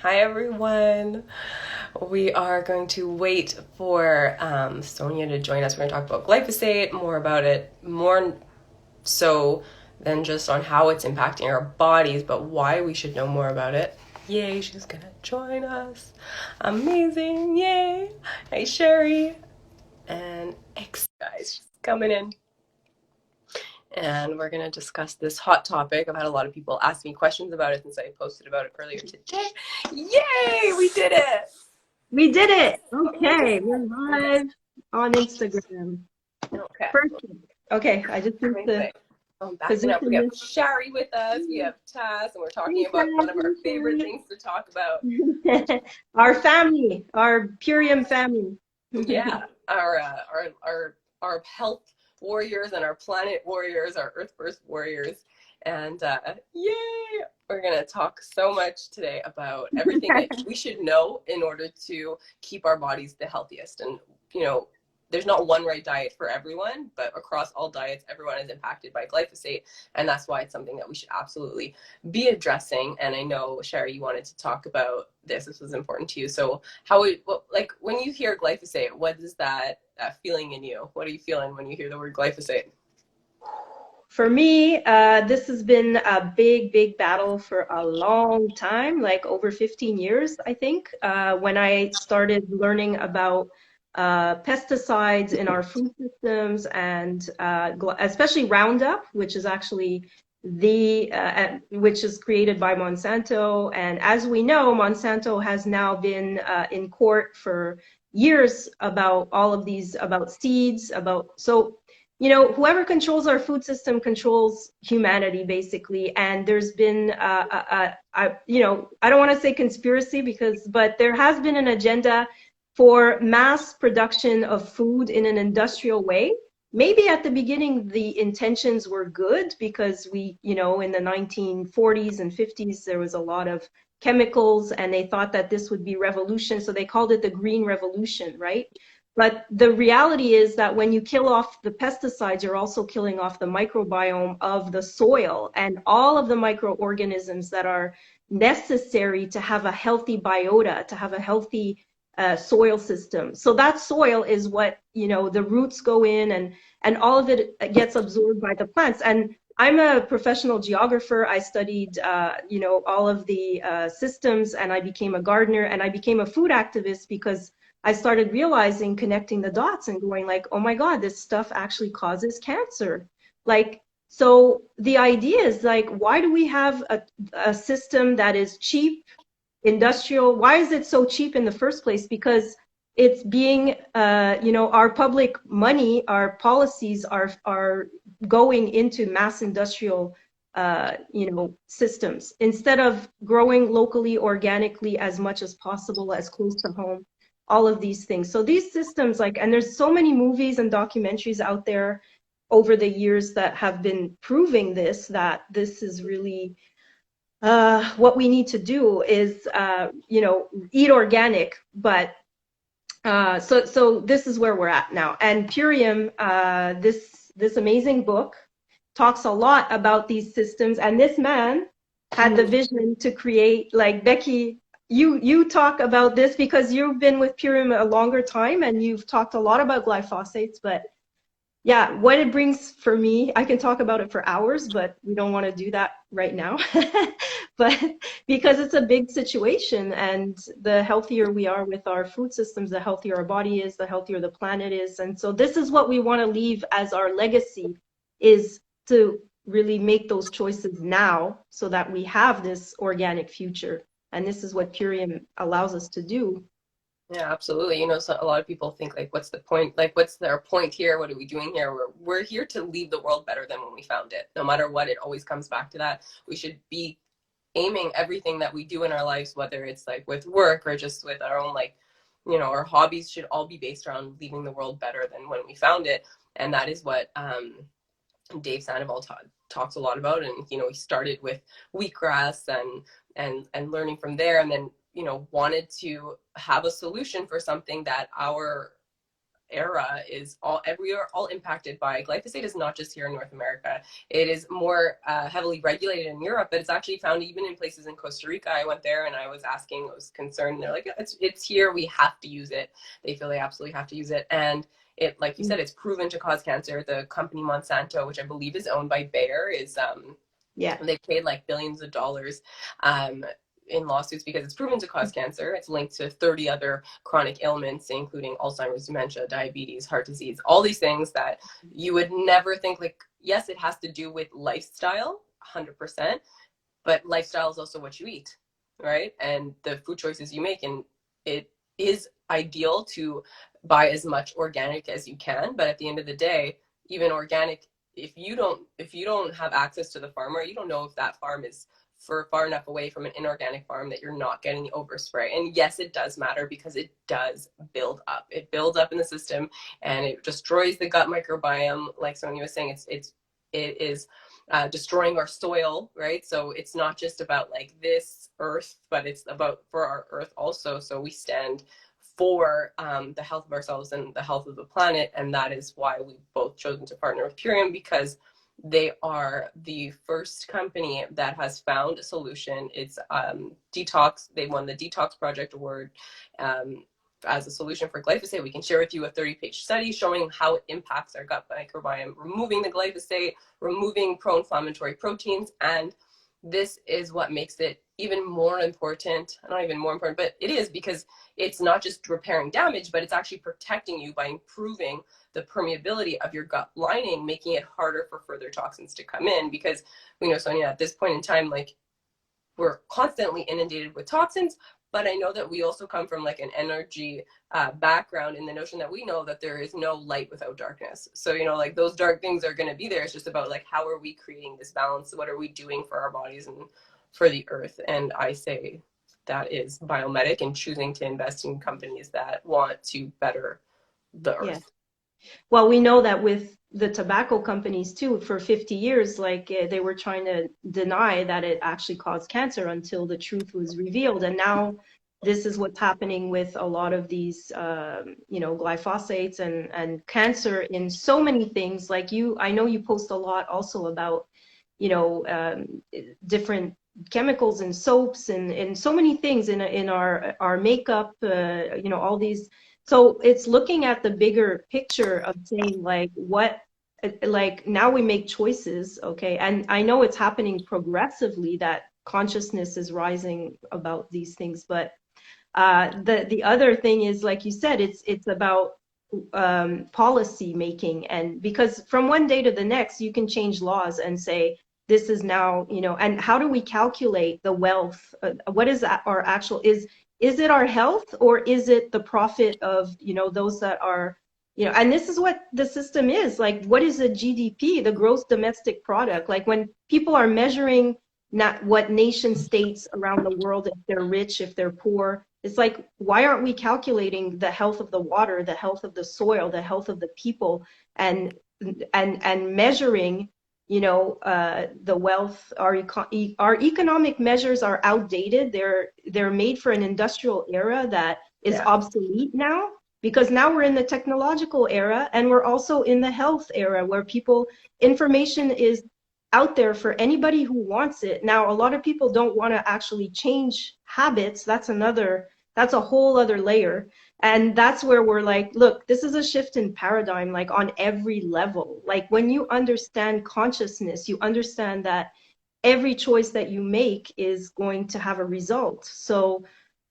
Hi everyone. We are going to wait for Sonia to join us. We're going to talk about glyphosate, more about it, more so than just on how it's impacting our bodies, but why we should know more about it. Yay, she's going to join us. Amazing. Yay. Hey, Sherry. And X guys, she's coming in. And we're going to discuss this hot topic. I've had a lot of people ask me questions about it since I posted about it earlier today. Yay, we did it! We did it. Okay, we're live on Instagram. Okay, Perfect. Okay, I just need to amazing. I'm backing up. We position have this. Shari with us. We have Taz, and we're talking Hey, about one of our favorite Sam. things to talk about. Our family, our Purium family. Yeah, our health warriors and our planet warriors, our Earth First warriors, and yay! We're gonna talk so much today about everything that we should know in order to keep our bodies the healthiest. And there's not one right diet for everyone, but across all diets, everyone is impacted by glyphosate, and that's why it's something that we should absolutely be addressing. And I know, Sherry, you wanted to talk about this. This was important to you. So like when you hear glyphosate, what is that feeling in you? What are you feeling when you hear the word glyphosate? For me, this has been a big battle for a long time, like over 15 years, I think, when I started learning about pesticides in our food systems and especially Roundup, which is actually which is created by Monsanto. And as we know, Monsanto has now been in court for years about all of these, about seeds, whoever controls our food system controls humanity, basically. And there's been, I don't want to say conspiracy but there has been an agenda for mass production of food in an industrial way. Maybe at the beginning, the intentions were good because in the 1940s and 50s, there was a lot of chemicals and they thought that this would be revolution. So they called it the Green Revolution, right? But the reality is that when you kill off the pesticides, you're also killing off the microbiome of the soil and all of the microorganisms that are necessary to have a healthy biota, to have a healthy soil system. So that soil is what, the roots go in and all of it gets absorbed by the plants. And I'm a professional geographer. I studied, all of the systems, and I became a gardener, and I became a food activist because I started realizing, connecting the dots and going like, oh my God, this stuff actually causes cancer. So the idea is like, why do we have a system that is cheap, industrial? Why is it so cheap in the first place? Because it's being, our public money, our policies are going into mass industrial, systems instead of growing locally, organically as much as possible, as close to home, all of these things. So these systems, and there's so many movies and documentaries out there over the years that have been proving that this is really what we need to do is, eat organic. But so this is where we're at now. And Purium, this amazing book, talks a lot about these systems. And this man had the vision to create, like Becky, you talk about this because you've been with Purium a longer time and you've talked a lot about glyphosates. But yeah, what it brings for me, I can talk about it for hours, but we don't want to do that right now. But because it's a big situation, and the healthier we are with our food systems, the healthier our body is, the healthier the planet is. And so this is what we want to leave as our legacy, is to really make those choices now so that we have this organic future. And this is what Purium allows us to do. Yeah, absolutely. So a lot of people think like, what's the point? Like, what's their point here? What are we doing here? We're here to leave the world better than when we found it. No matter what, it always comes back to that. We should be aiming everything that we do in our lives, whether it's like with work or just with our own, our hobbies, should all be based around leaving the world better than when we found it. And that is what Dave Sandoval talks a lot about. And he started with wheatgrass and learning from there, and then wanted to have a solution for something that our era is we are all impacted by glyphosate. Is not just here in North America. It is more heavily regulated in Europe, but it's actually found even in places in Costa Rica. I went there and I was asking, I was concerned. They're like, it's here. We have to use it. They feel they absolutely have to use it. And it, like you said, it's proven to cause cancer. The company Monsanto, which I believe is owned by Bayer, is Yeah. they paid like billions of dollars in lawsuits because it's proven to cause cancer. It's linked to 30 other chronic ailments, including Alzheimer's, dementia, diabetes, heart disease, all these things that you would never think, like, yes, it has to do with lifestyle, 100%, but lifestyle is also what you eat, right? And the food choices you make. And it is ideal to buy as much organic as you can, but at the end of the day, even organic, if you don't have access to the farmer, you don't know if that farm is far enough away from an inorganic farm that you're not getting the overspray. And yes, it does matter because it does build up. It builds up in the system and it destroys the gut microbiome. Like Sonia was saying, it is destroying our soil, right? So it's not just about like this earth, but it's about for our earth also. So we stand for the health of ourselves and the health of the planet. And that is why we've both chosen to partner with Purium, because they are the first company that has found a solution. It's detox. They won the Detox Project Award as a solution for glyphosate. We can share with you a 30-page study showing how it impacts our gut microbiome, removing the glyphosate, removing pro-inflammatory proteins. And this is what makes it even more important, not even more important, but it is, because it's not just repairing damage, but it's actually protecting you by improving the permeability of your gut lining, making it harder for further toxins to come in. Because we know, Sonia, at this point in time, like, we're constantly inundated with toxins, but I know that we also come from like an energy background, in the notion that we know that there is no light without darkness. So, like, those dark things are going to be there. It's just about like, how are we creating this balance? What are we doing for our bodies and for the earth? And I say that is Biomedic, and choosing to invest in companies that want to better the Yeah. earth. Well, we know that with the tobacco companies too, for 50 years, like they were trying to deny that it actually caused cancer until the truth was revealed. And now this is what's happening with a lot of these, glyphosates and cancer in so many things. Like I know you post a lot also about, different chemicals and soaps and so many things in our makeup, all these. So it's looking at the bigger picture of saying like now we make choices, okay? And I know it's happening progressively, that consciousness is rising about these things, but the other thing is, like you said, it's about policy making. And because from one day to the next, you can change laws and say, this is now, and how do we calculate the wealth? What is our actual, is it our health, or is it the profit of, those that are, and this is what the system is. Like, what is a GDP, the gross domestic product? Like, when people are measuring not what nation states around the world, if they're rich, if they're poor, it's like, why aren't we calculating the health of the water, the health of the soil, the health of the people, and measuring, the wealth? Our economic measures are outdated. They're made for an industrial era that is obsolete now, because now we're in the technological era, and we're also in the health era, where information is out there for anybody who wants it. Now, a lot of people don't want to actually change habits. That's a whole other layer. And that's where we're like, look, this is a shift in paradigm, like on every level. Like, when you understand consciousness, you understand that every choice that you make is going to have a result. So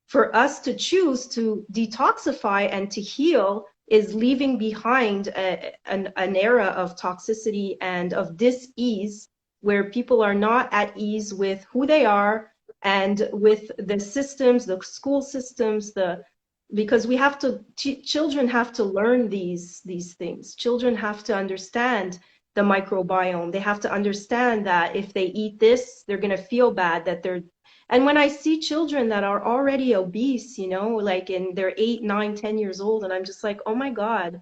for us to choose to detoxify and to heal is leaving behind an era of toxicity and of dis-ease, where people are not at ease with who they are and with the systems, the school systems, because we have to, children have to learn these things. Children have to understand the microbiome. They have to understand that if they eat this, they're going to feel bad, and when I see children that are already obese, like they're 8, 9, 10 years old, and I'm just like, oh my God,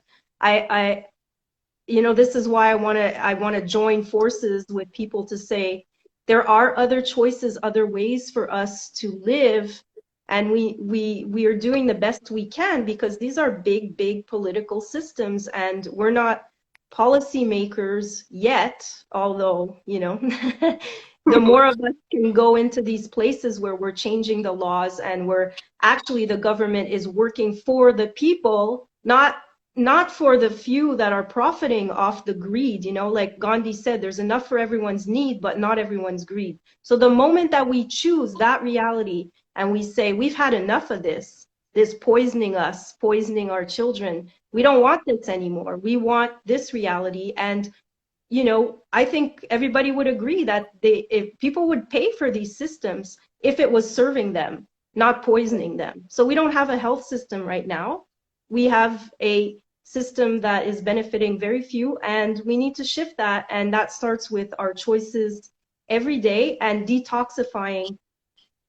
this is why I want to join forces with people to say, there are other choices, other ways for us to live And we are doing the best we can because these are big, big political systems, and we're not policymakers yet, although, the more of us can go into these places where we're changing the laws and where actually the government is working for the people, not for the few that are profiting off the greed. Like Gandhi said, there's enough for everyone's need, but not everyone's greed. So the moment that we choose that reality and we say, we've had enough of this poisoning us, poisoning our children, we don't want this anymore. We want this reality. And I think everybody would agree that if people would pay for these systems if it was serving them, not poisoning them. So we don't have a health system right now. We have a system that is benefiting very few, and we need to shift that. And that starts with our choices every day and detoxifying,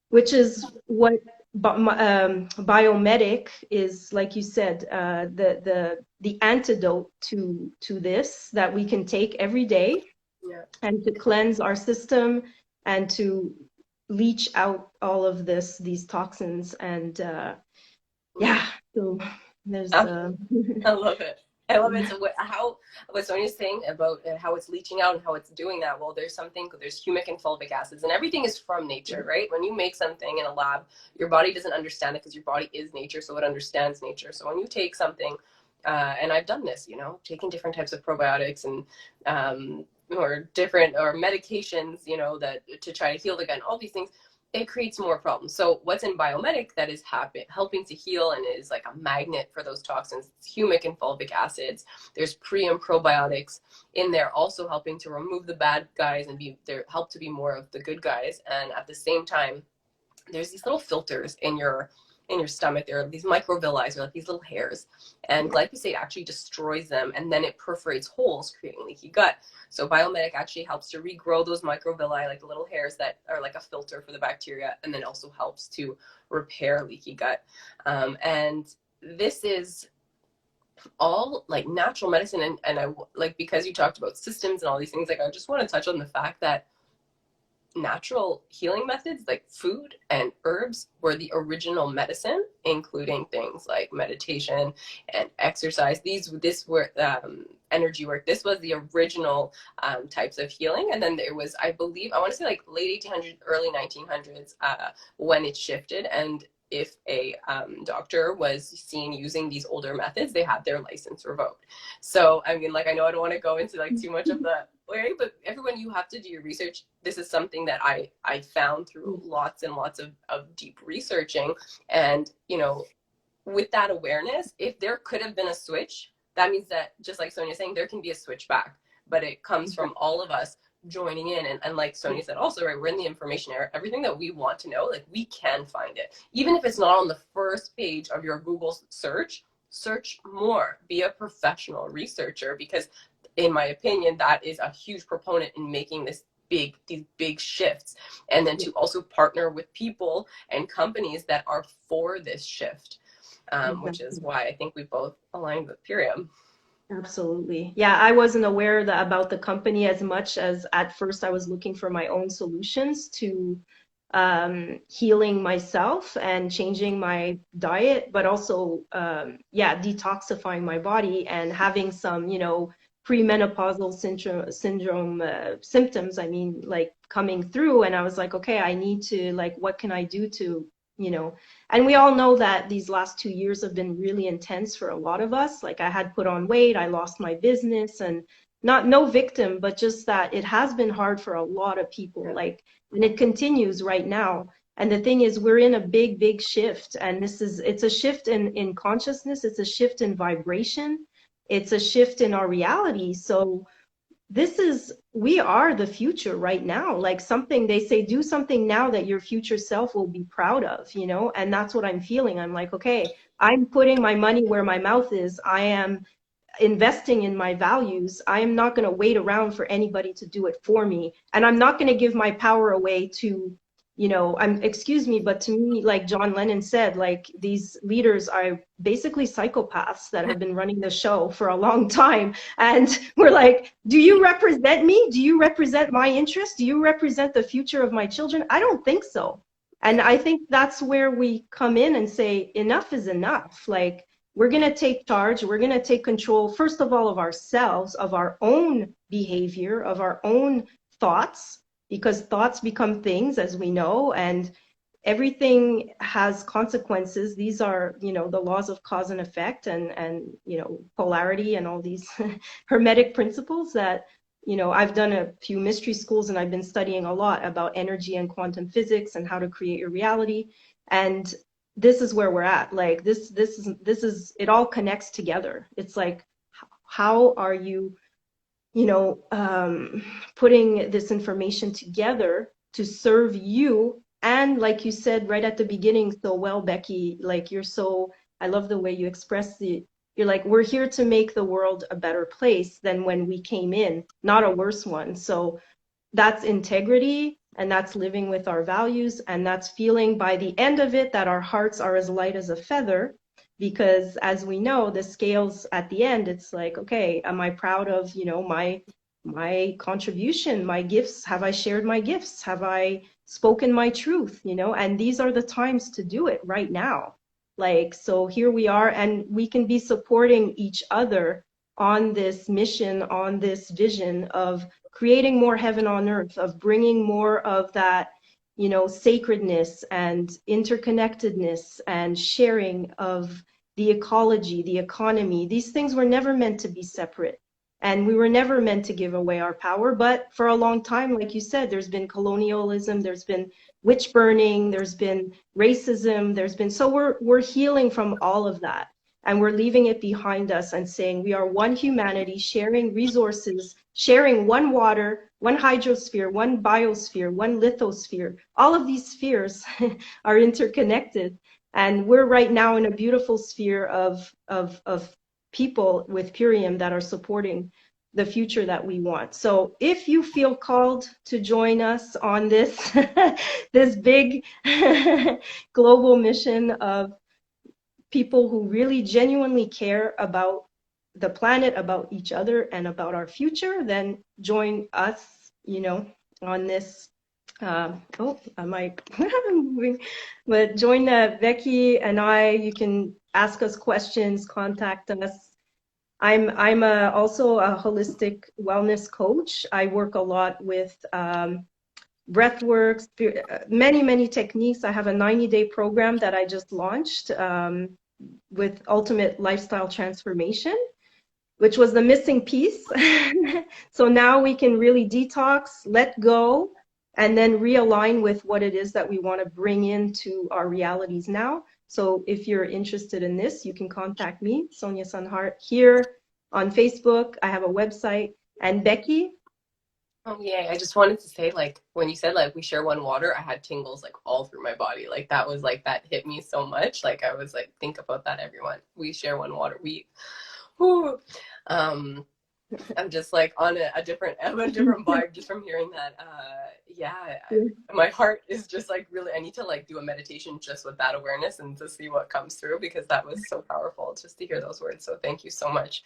which is what biomedic is, like you said, the antidote to this that we can take every day, Yeah. and to cleanse our system and to leach out all of these toxins. And yeah, so there's I love it. I love it. So what Sonia's saying about how it's leaching out and how it's doing that, well, there's humic and fulvic acids, and everything is from nature, right? When you make something in a lab, your body doesn't understand it because your body is nature, so it understands nature. So when you take something, and I've done this, taking different types of probiotics and or medications, that to try to heal the gut, all these things, it creates more problems. So what's in biomedic that is helping to heal and is like a magnet for those toxins? It's humic and fulvic acids. There's pre and probiotics in there, also helping to remove the bad guys and help to be more of the good guys. And at the same time, there's these little filters in your stomach. There are these microvilli, or like these little hairs, and glyphosate actually destroys them, and then it perforates holes, creating leaky gut. So biomedic actually helps to regrow those microvilli, like the little hairs that are like a filter for the bacteria, and then also helps to repair leaky gut. And this is all like natural medicine. And I like, because you talked about systems and all these things, like I just want to touch on the fact that natural healing methods like food and herbs were the original medicine, including things like meditation and exercise. This were energy work. This was the original types of healing. And then there was, I believe, I want to say like late 1800s, early 1900s, when it shifted. And if a doctor was seen using these older methods, they had their license revoked. So, I mean, like, I know I don't want to go into like too much of the way, but everyone, you have to do your research. This is something that I found through lots and lots of deep researching. And, with that awareness, if there could have been a switch, that means that, just like Sonia's saying, there can be a switch back, but it comes from all of us joining in. And like Sonia said also, right, we're in the information era. Everything that we want to know, like, we can find it. Even if it's not on the first page of your Google search more, be a professional researcher, because in my opinion, that is a huge proponent in making these big shifts. And then to also partner with people and companies that are for this shift, which is why I think we both aligned with Purium. Absolutely. Yeah, I wasn't aware about the company as much, as at first I was looking for my own solutions to healing myself and changing my diet, but also, detoxifying my body and having some, premenopausal syndrome symptoms, like coming through. And I was like, okay, I need to, like, what can I do to, and we all know that these last 2 years have been really intense for a lot of us. Like, I had put on weight, I lost my business, and no victim, but just that it has been hard for a lot of people, like, and it continues right now. And the thing is, we're in a big shift, and it's a shift in consciousness, it's a shift in vibration, it's a shift in our reality. So we are the future right now. Like, something they say, do something now that your future self will be proud of, and that's what I'm feeling. I'm like, okay, I'm putting my money where my mouth is. I am investing in my values. I am not going to wait around for anybody to do it for me. And I'm not going to give my power away to, excuse me, but to me, like John Lennon said, like, these leaders are basically psychopaths that have been running the show for a long time. And we're like, do you represent me? Do you represent my interests? Do you represent the future of my children? I don't think so. And I think that's where we come in and say, enough is enough. Like, we're going to take charge. We're going to take control, first of all, of ourselves, of our own behavior, of our own thoughts, because thoughts become things, as we know, and everything has consequences. These are, the laws of cause and effect, and polarity, and all these hermetic principles that, I've done a few mystery schools, and I've been studying a lot about energy and quantum physics and how to create your reality. And this is where we're at. Like, this is it all connects together. It's like, how are you, putting this information together to serve you? And like you said right at the beginning so well, Becky, like, I love the way you express you're like, we're here to make the world a better place than when we came in, not a worse one. So that's integrity, and that's living with our values, and that's feeling by the end of it that our hearts are as light as a feather. Because as we know, the scales at the end, it's like, okay, am I proud of, my contribution, my gifts? Have I shared my gifts? Have I spoken my truth? And these are the times to do it right now. Like, so here we are, and we can be supporting each other on this mission, on this vision of creating more heaven on earth, of bringing more of that, sacredness and interconnectedness and sharing of the ecology, the economy. These things were never meant to be separate. And we were never meant to give away our power. But for a long time, like you said, there's been colonialism, there's been witch burning, there's been racism, so we're healing from all of that. And we're leaving it behind us and saying we are one humanity, sharing resources, sharing one water, one hydrosphere, one biosphere, one lithosphere. All of these spheres are interconnected. And we're right now in a beautiful sphere of people with Purium that are supporting the future that we want. So if you feel called to join us on this, this big global mission of people who really genuinely care about the planet, about each other, and about our future, then join us, on this. Oh, I might moving, but join Becky and I. You can ask us questions, contact us. I'm also a holistic wellness coach. I work a lot with breath work, many techniques. I have a 90-day program that I just launched with Ultimate Lifestyle Transformation, which was the missing piece. So now we can really detox, let go, and then realign with what it is that we want to bring into our realities now. So if you're interested in this, you can contact me, Sonia Sunheart, here on Facebook. I have a website. And Becky? Oh yeah, I just wanted to say, like, when you said like we share one water, I had tingles like all through my body. Like that was like, that hit me so much. Like I was like, think about that, everyone. We share one water. Whew. Um, I'm just like on a different vibe just from hearing that. Yeah, my heart is just like really, I need to like do a meditation just with that awareness and to see what comes through, because that was so powerful just to hear those words. So thank you so much.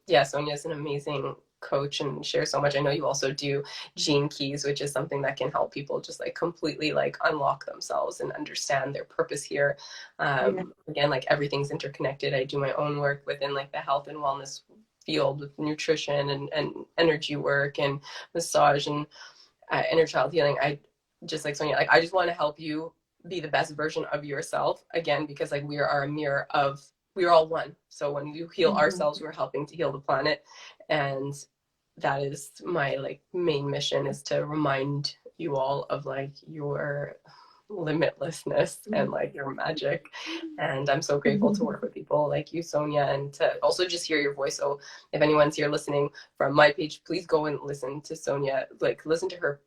Yeah, Sonia is an amazing coach and shares so much. I know you also do gene keys, which is something that can help people just like completely like unlock themselves and understand their purpose here. Again, like everything's interconnected. I do my own work within like the health and wellness field with nutrition and energy work and massage and inner child healing. I just like Sonia, like I just want to help you be the best version of yourself, again, because like we are a mirror of, we're all one. So when you heal ourselves, we're helping to heal the planet. And that is my like main mission, is to remind you all of like your limitlessness and like your magic. And I'm so grateful to work with people like you, Sonia, and to also just hear your voice. So if anyone's here listening from my page, please go and listen to Sonia, like listen to her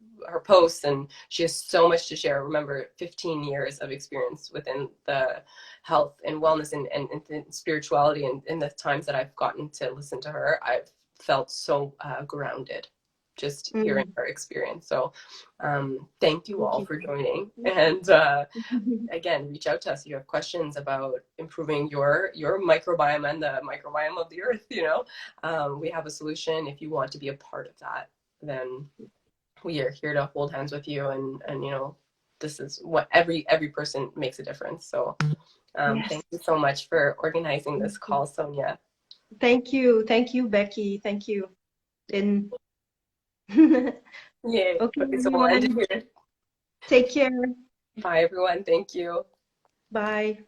posts, and she has so much to share. Remember, 15 years of experience within the health and wellness and spirituality, and in the times that I've gotten to listen to her, I've felt so grounded just hearing her experience. So thank you all for joining. And again, reach out to us if you have questions about improving your microbiome and the microbiome of the earth. We have a solution. If you want to be a part of that, then we are here to hold hands with you and this is what every person makes a difference. So Yes. thank you so much for organizing this call, Sonia. Thank you. Thank you, Becky. Thank you. And Yay. okay, Okay, so we'll end it everyone, here. take care. Bye, everyone. Thank you. Bye.